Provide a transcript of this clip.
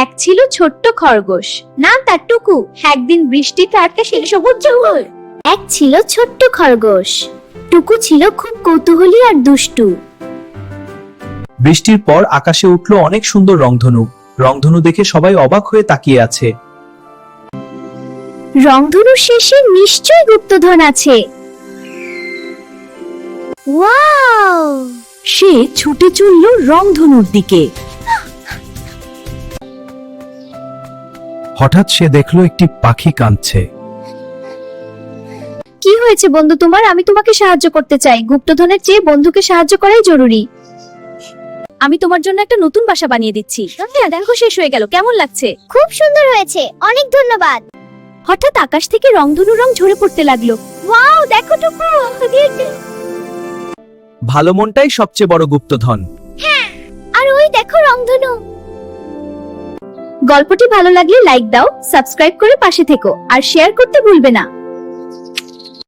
এক ছিল ছোট্ট খরগোশ, নাম তার টুকু। একদিন বৃষ্টিতে আটকে সে সবুজ জঙ্গল। এক ছিল ছোট্ট খরগোশ, টুকু ছিল খুব কৌতূহলী আর দুষ্টু। বৃষ্টির পর আকাশে উঠল অনেক সুন্দর রংধনু। রংধনু দেখে সবাই অবাক হয়ে তাকিয়ে আছে। রংধনুর শেষে নিশ্চয়ই গুপ্তধন আছে। ওয়াও! সে ছুটে চলল রংধনুর দিকে। হঠাৎ সে দেখলো একটি পাখি কাঁদছে। কি হয়েছে বন্ধু তোমার? আমি তোমাকে সাহায্য করতে চাই। গুপ্তধনের চেয়ে বন্ধুকে সাহায্য করাই জরুরি। আমি তোমার জন্য একটা নতুন বাসা বানিয়ে দিচ্ছি। দেখো শেষ হয়ে গেল, কেমন লাগছে? খুব সুন্দর হয়েছে, অনেক ধন্যবাদ। হঠাৎ আকাশ থেকে রংধনু রং ঝরে পড়তে লাগলো। ওয়াও, দেখো টুকু। ভালো মনটাই সবচেয়ে বড় গুপ্তধন। আর ওই দেখো রংধনু। গল্পটি ভালো লাগলে লাইক দাও, সাবস্ক্রাইব করে পাশে থেকো আর শেয়ার করতে ভুলবে না।